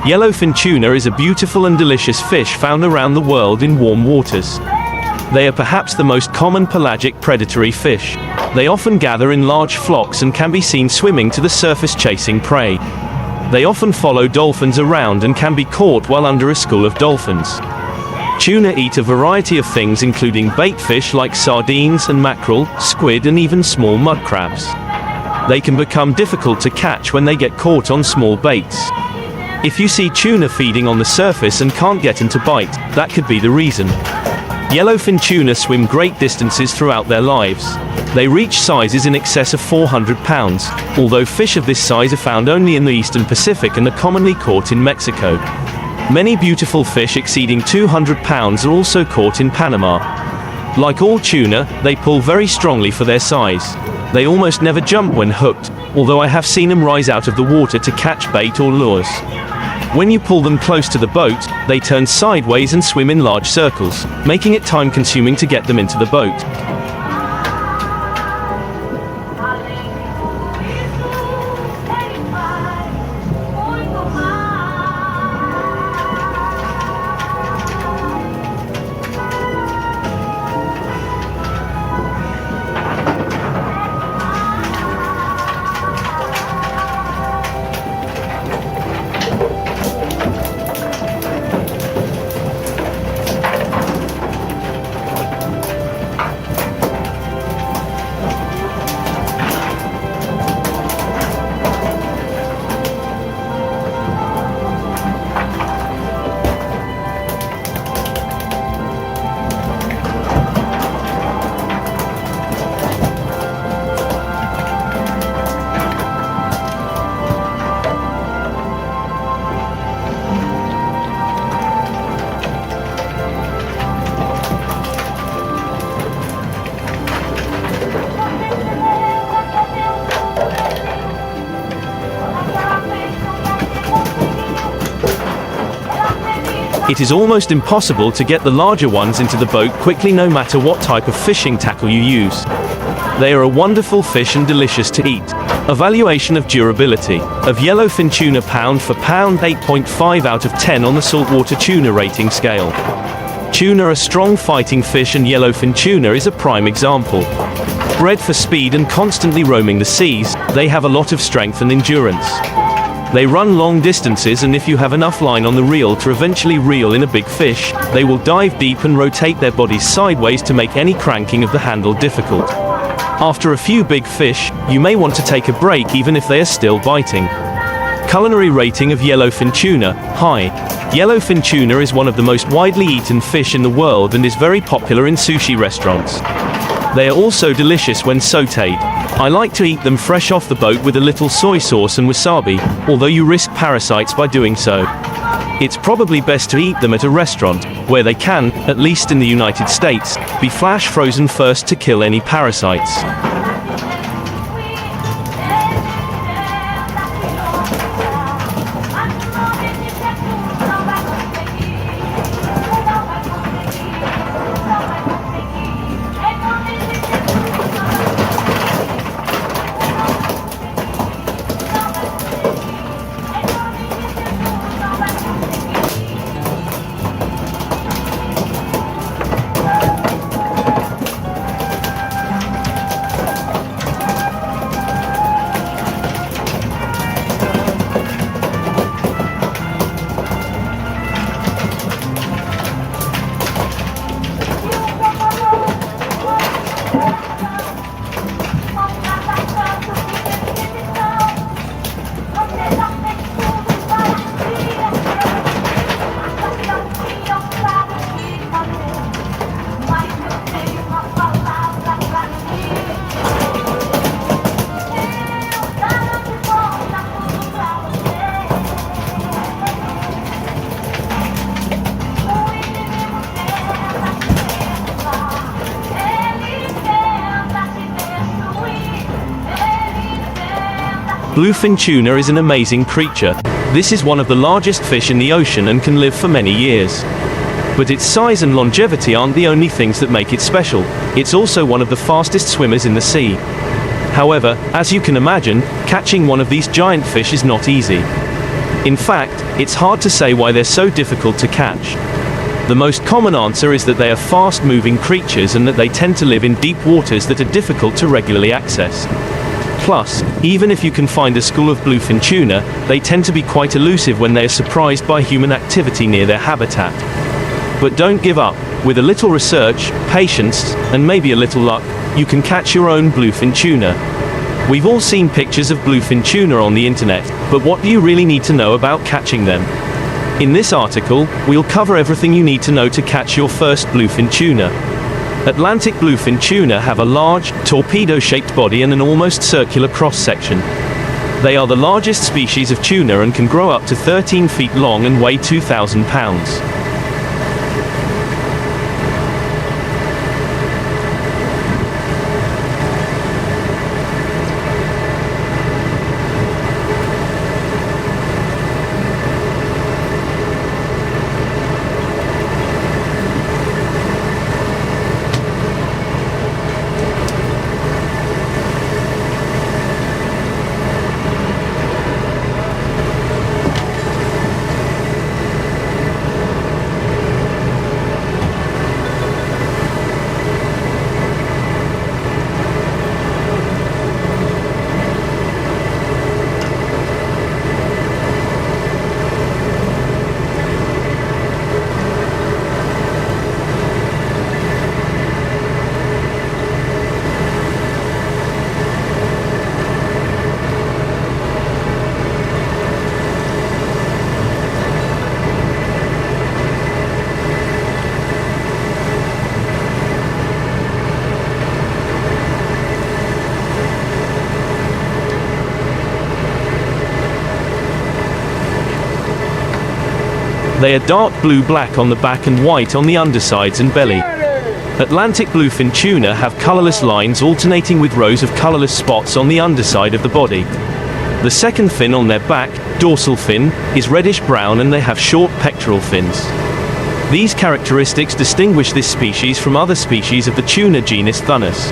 Yellowfin tuna is a beautiful and delicious fish found around the world in warm waters. They are perhaps the most common pelagic predatory fish. They often gather in large flocks and can be seen swimming to the surface chasing prey. They often follow dolphins around and can be caught while under a school of dolphins. Tuna eat a variety of things including bait fish like sardines and mackerel, squid and even small mud crabs. They can become difficult to catch when they get caught on small baits. If you see tuna feeding on the surface and can't get them to bite, that could be the reason. Yellowfin tuna swim great distances throughout their lives. They reach sizes in excess of 400 pounds, although fish of this size are found only in the eastern Pacific and are commonly caught in Mexico. Many beautiful fish exceeding 200 pounds are also caught in Panama. Like all tuna, they pull very strongly for their size. They almost never jump when hooked, although I have seen them rise out of the water to catch bait or lures. When you pull them close to the boat, they turn sideways and swim in large circles, making it time-consuming to get them into the boat. It is almost impossible to get the larger ones into the boat quickly no matter what type of fishing tackle you use. They are a wonderful fish and delicious to eat. Evaluation of durability. Of yellowfin tuna pound for pound 8.5 out of 10 on the saltwater tuna rating scale. Tuna are strong fighting fish and yellowfin tuna is a prime example. Bred for speed and constantly roaming the seas, they have a lot of strength and endurance. They run long distances and if you have enough line on the reel to eventually reel in a big fish, they will dive deep and rotate their bodies sideways to make any cranking of the handle difficult. After a few big fish, you may want to take a break even if they are still biting. Culinary rating of yellowfin tuna, high. Yellowfin tuna is one of the most widely eaten fish in the world and is very popular in sushi restaurants. They are also delicious when sautéed. I like to eat them fresh off the boat with a little soy sauce and wasabi, although you risk parasites by doing so. It's probably best to eat them at a restaurant, where they can, at least in the United States, be flash frozen first to kill any parasites. Bluefin tuna is an amazing creature. This is one of the largest fish in the ocean and can live for many years. But its size and longevity aren't the only things that make it special. It's also one of the fastest swimmers in the sea. However, as you can imagine, catching one of these giant fish is not easy. In fact, it's hard to say why they're so difficult to catch. The most common answer is that they are fast-moving creatures and that they tend to live in deep waters that are difficult to regularly access. Plus, even if you can find a school of bluefin tuna, they tend to be quite elusive when they are surprised by human activity near their habitat. But don't give up. With a little research, patience, and maybe a little luck, you can catch your own bluefin tuna. We've all seen pictures of bluefin tuna on the internet, but what do you really need to know about catching them? In this article, we'll cover everything you need to know to catch your first bluefin tuna. Atlantic bluefin tuna have a large, torpedo-shaped body and an almost circular cross-section. They are the largest species of tuna and can grow up to 13 feet long and weigh 2,000 pounds. They are dark blue-black on the back and white on the undersides and belly. Atlantic bluefin tuna have colorless lines alternating with rows of colorless spots on the underside of the body. The second fin on their back, dorsal fin, is reddish-brown and they have short pectoral fins. These characteristics distinguish this species from other species of the tuna genus Thunus.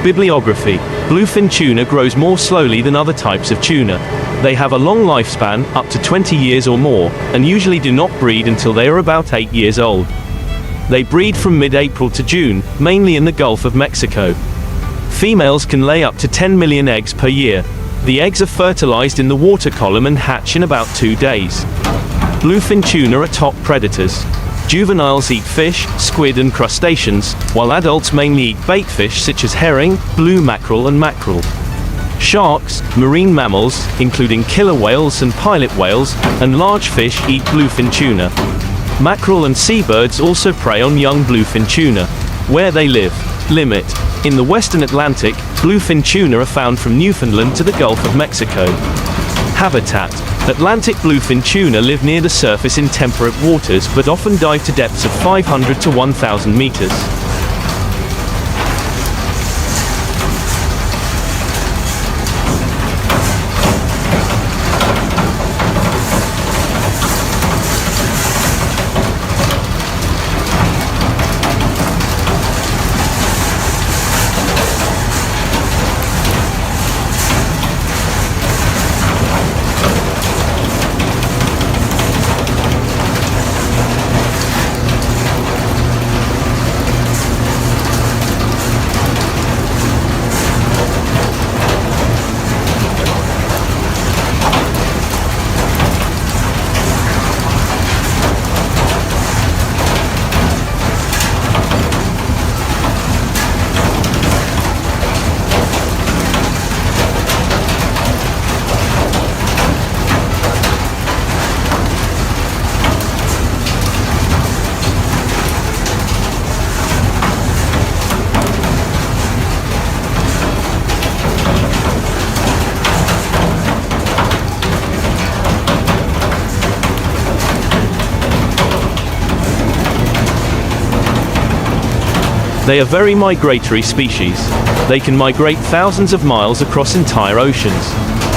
Bibliography. Bluefin tuna grows more slowly than other types of tuna. They have a long lifespan, up to 20 years or more, and usually do not breed until they are about 8 years old. They breed from mid-April to June, mainly in the Gulf of Mexico. Females can lay up to 10 million eggs per year. The eggs are fertilized in the water column and hatch in about 2 days. Bluefin tuna are top predators. Juveniles eat fish, squid and crustaceans, while adults mainly eat bait fish such as herring, blue mackerel and mackerel. Sharks, marine mammals, including killer whales and pilot whales, and large fish eat bluefin tuna. Mackerel and seabirds also prey on young bluefin tuna. Where they live. Limit. In the western Atlantic, bluefin tuna are found from Newfoundland to the Gulf of Mexico. Habitat. Atlantic bluefin tuna live near the surface in temperate waters but often dive to depths of 500 to 1,000 meters. They are very migratory species. They can migrate thousands of miles across entire oceans.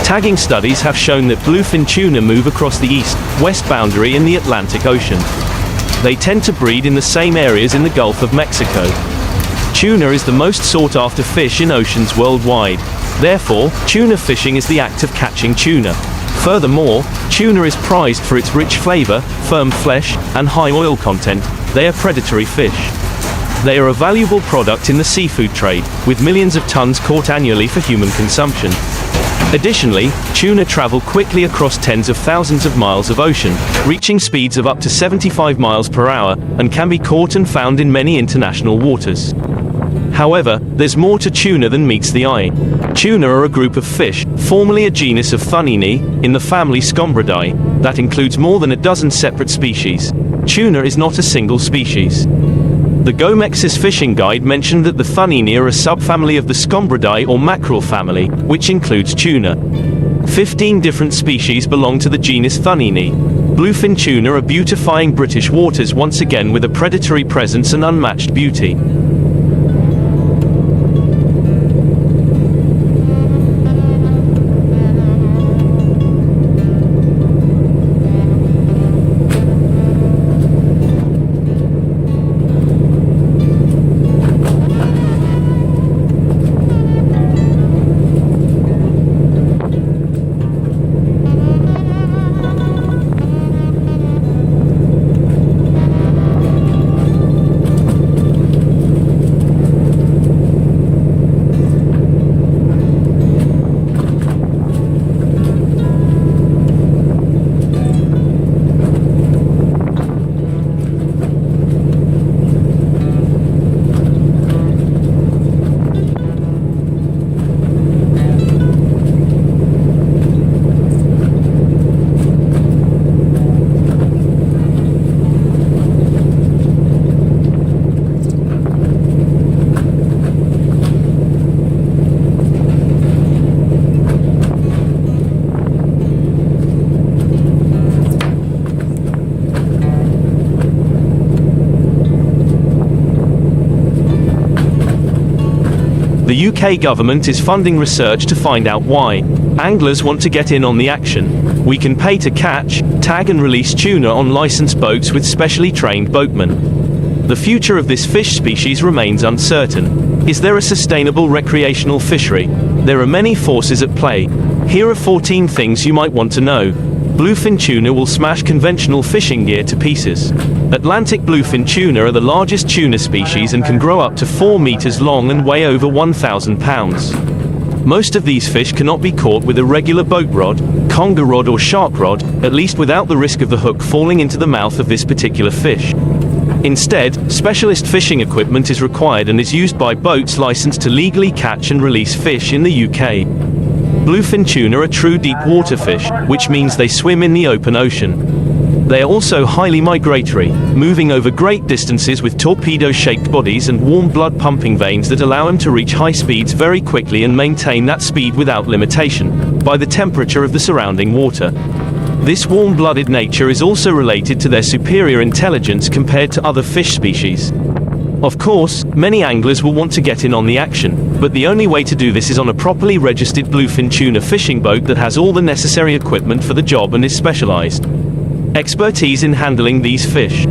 Tagging studies have shown that bluefin tuna move across the east-west boundary in the Atlantic Ocean. They tend to breed in the same areas in the Gulf of Mexico. Tuna is the most sought-after fish in oceans worldwide. Therefore, tuna fishing is the act of catching tuna. Furthermore, tuna is prized for its rich flavor, firm flesh, and high oil content. They are predatory fish. They are a valuable product in the seafood trade, with millions of tons caught annually for human consumption. Additionally, tuna travel quickly across tens of thousands of miles of ocean, reaching speeds of up to 75 miles per hour, and can be caught and found in many international waters. However, there's more to tuna than meets the eye. Tuna are a group of fish, formerly a genus of Thunini, in the family Scombridae, that includes more than a dozen separate species. Tuna is not a single species. The Gomex's fishing guide mentioned that the Thunini are a subfamily of the Scombridae or mackerel family, which includes tuna. 15 different species belong to the genus Thunini. Bluefin tuna are beautifying British waters once again with a predatory presence and unmatched beauty. The UK government is funding research to find out why anglers want to get in on the action. We can pay to catch, tag and release tuna on licensed boats with specially trained boatmen. The future of this fish species remains uncertain. Is there a sustainable recreational fishery? There are many forces at play. Here are 14 things you might want to know. Bluefin tuna will smash conventional fishing gear to pieces. Atlantic bluefin tuna are the largest tuna species and can grow up to 4 meters long and weigh over 1,000 pounds. Most of these fish cannot be caught with a regular boat rod, conger rod or shark rod, at least without the risk of the hook falling into the mouth of this particular fish. Instead, specialist fishing equipment is required and is used by boats licensed to legally catch and release fish in the UK. Bluefin tuna are true deep water fish, which means they swim in the open ocean. They are also highly migratory, moving over great distances with torpedo-shaped bodies and warm blood-pumping veins that allow them to reach high speeds very quickly and maintain that speed without limitation, by the temperature of the surrounding water. This warm-blooded nature is also related to their superior intelligence compared to other fish species. Of course, many anglers will want to get in on the action, but the only way to do this is on a properly registered bluefin tuna fishing boat that has all the necessary equipment for the job and is specialized. Expertise in handling these fish.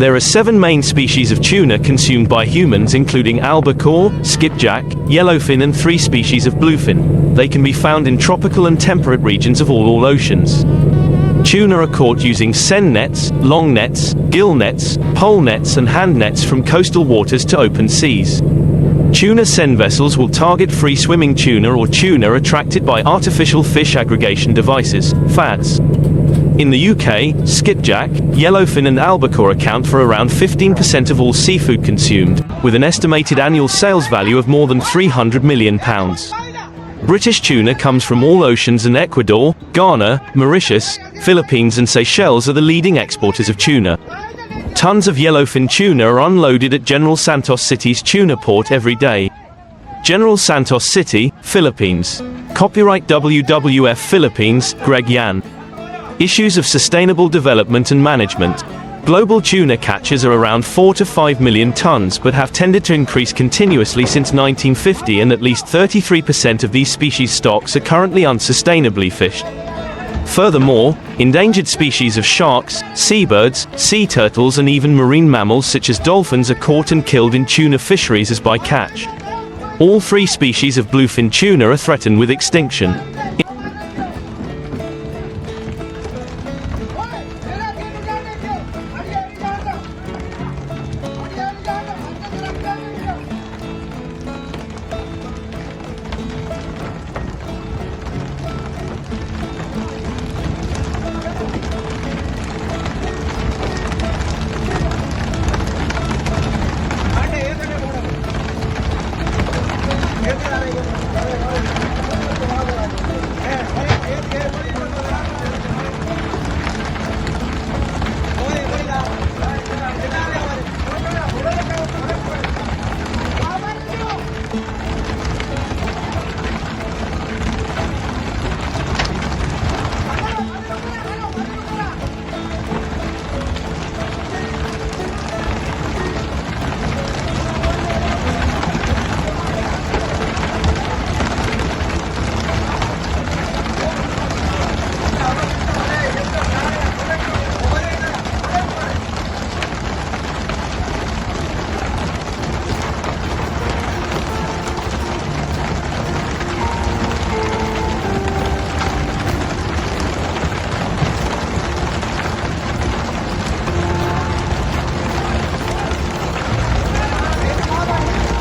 There are 7 main species of tuna consumed by humans, including albacore, skipjack, yellowfin and 3 species of bluefin. They can be found in tropical and temperate regions of all oceans. Tuna are caught using seine nets, long nets, gill nets, pole nets and hand nets from coastal waters to open seas. Tuna seine vessels will target free-swimming tuna or tuna attracted by artificial fish aggregation devices, FADs. In the UK, skipjack, yellowfin and albacore account for around 15% of all seafood consumed, with an estimated annual sales value of more than £300 million. British tuna comes from all oceans, and Ecuador, Ghana, Mauritius, Philippines and Seychelles are the leading exporters of tuna. Tons of yellowfin tuna are unloaded at General Santos City's tuna port every day. General Santos City, Philippines. Copyright WWF Philippines, Greg Yan. Issues of sustainable development and management. Global tuna catches are around 4 to 5 million tons but have tended to increase continuously since 1950, and at least 33% of these species stocks are currently unsustainably fished. Furthermore, endangered species of sharks, seabirds, sea turtles and even marine mammals such as dolphins are caught and killed in tuna fisheries as bycatch. All 3 species of bluefin tuna are threatened with extinction.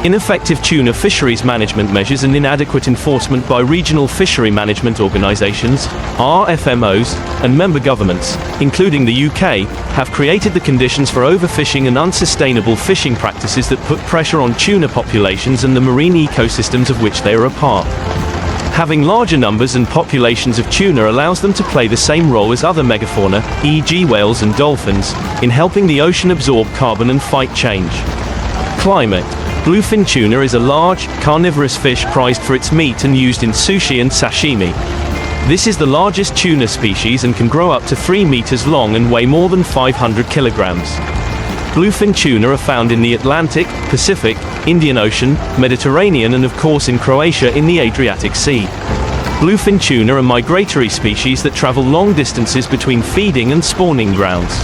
Ineffective tuna fisheries management measures and inadequate enforcement by regional fishery management organisations, RFMOs, and member governments, including the UK, have created the conditions for overfishing and unsustainable fishing practices that put pressure on tuna populations and the marine ecosystems of which they are a part. Having larger numbers and populations of tuna allows them to play the same role as other megafauna, e.g. whales and dolphins, in helping the ocean absorb carbon and fight change. Climate. Bluefin tuna is a large, carnivorous fish prized for its meat and used in sushi and sashimi. This is the largest tuna species and can grow up to 3 meters long and weigh more than 500 kilograms. Bluefin tuna are found in the Atlantic, Pacific, Indian Ocean, Mediterranean and of course in Croatia in the Adriatic Sea. Bluefin tuna are migratory species that travel long distances between feeding and spawning grounds.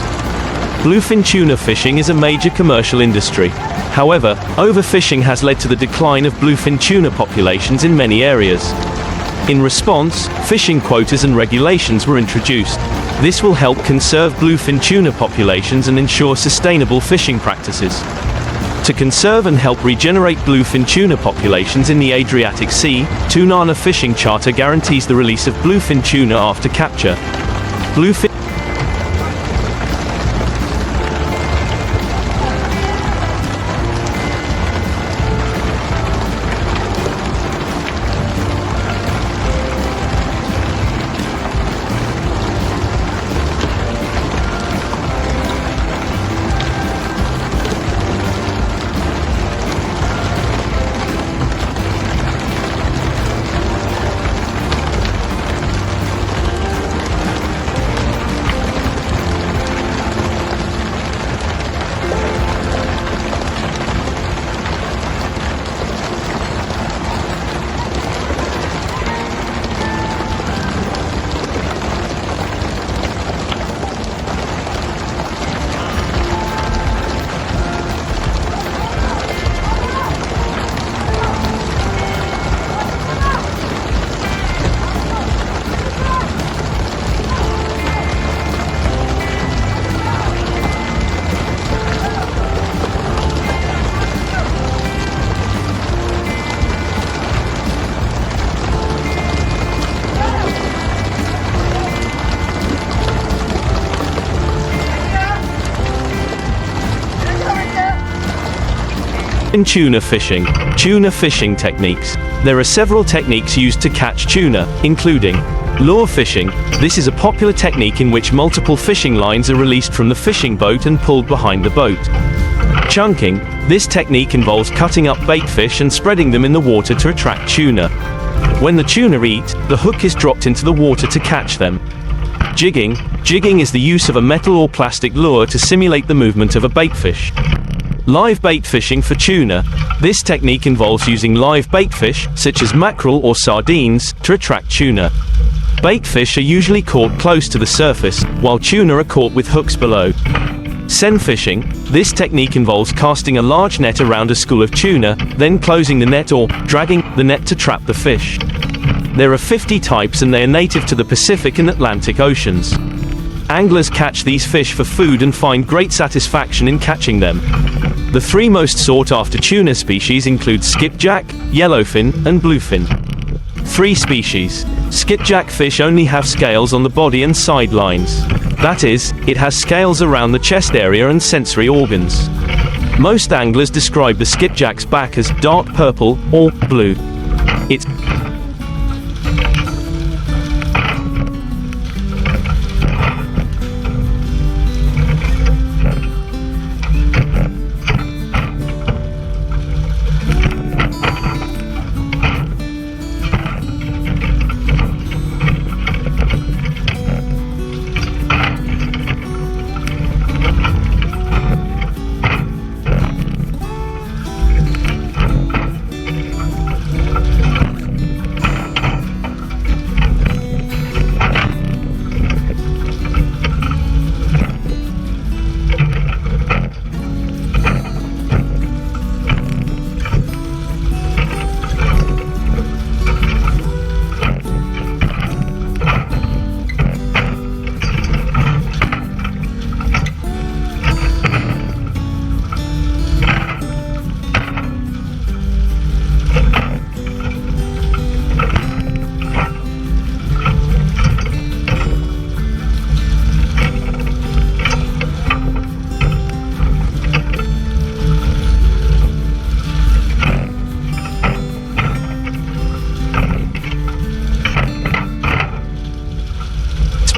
Bluefin tuna fishing is a major commercial industry. However, overfishing has led to the decline of bluefin tuna populations in many areas. In response, fishing quotas and regulations were introduced. This will help conserve bluefin tuna populations and ensure sustainable fishing practices. To conserve and help regenerate bluefin tuna populations in the Adriatic Sea, Tuna Fishing Charter guarantees the release of bluefin tuna after capture. Bluefin In tuna fishing. Tuna fishing techniques. There are several techniques used to catch tuna, including lure fishing. This is a popular technique in which multiple fishing lines are released from the fishing boat and pulled behind the boat. Chunking. This technique involves cutting up bait fish and spreading them in the water to attract tuna. When the tuna eat, the hook is dropped into the water to catch them. Jigging. Jigging is the use of a metal or plastic lure to simulate the movement of a bait fish. Live bait fishing for tuna. This technique involves using live bait fish, such as mackerel or sardines, to attract tuna. Bait fish are usually caught close to the surface, while tuna are caught with hooks below. Seine fishing. This technique involves casting a large net around a school of tuna, then closing the net or dragging the net to trap the fish. There are 50 types and they are native to the Pacific and Atlantic Oceans. Anglers catch these fish for food and find great satisfaction in catching them. The three most sought-after tuna species include skipjack, yellowfin, and bluefin. 3 species. Skipjack fish only have scales on the body and sidelines. That is, it has scales around the chest area and sensory organs. Most anglers describe the skipjack's back as dark purple or blue. Its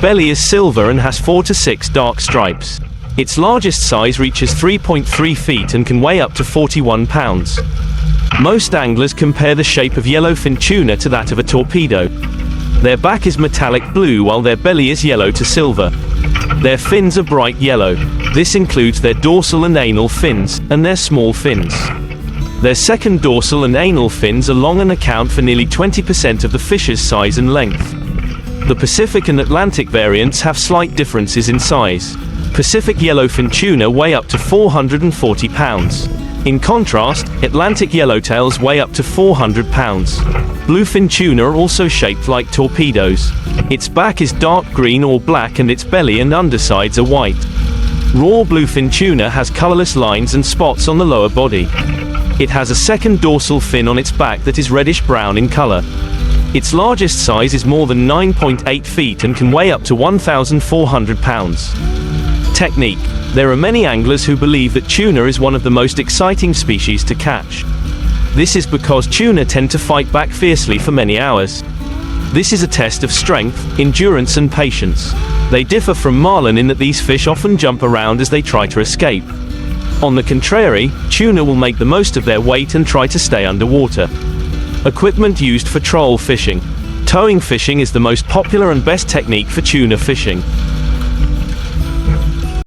belly is silver and has 4 to 6 dark stripes. Its largest size reaches 3.3 feet and can weigh up to 41 pounds. Most anglers compare the shape of yellowfin tuna to that of a torpedo. Their back is metallic blue while their belly is yellow to silver. Their fins are bright yellow. This includes their dorsal and anal fins, and their small fins. Their second dorsal and anal fins are long and account for nearly 20% of the fish's size and length. The Pacific and Atlantic variants have slight differences in size. Pacific yellowfin tuna weigh up to 440 pounds. In contrast, Atlantic yellowtails weigh up to 400 pounds. Bluefin tuna are also shaped like torpedoes. Its back is dark green or black and its belly and undersides are white. Raw bluefin tuna has colorless lines and spots on the lower body. It has a second dorsal fin on its back that is reddish-brown in color. Its largest size is more than 9.8 feet and can weigh up to 1,400 pounds. Technique. There are many anglers who believe that tuna is one of the most exciting species to catch. This is because tuna tend to fight back fiercely for many hours. This is a test of strength, endurance and patience. They differ from marlin in that these fish often jump around as they try to escape. On the contrary, tuna will make the most of their weight and try to stay underwater. Equipment used for troll fishing. Towing fishing is the most popular and best technique for tuna fishing.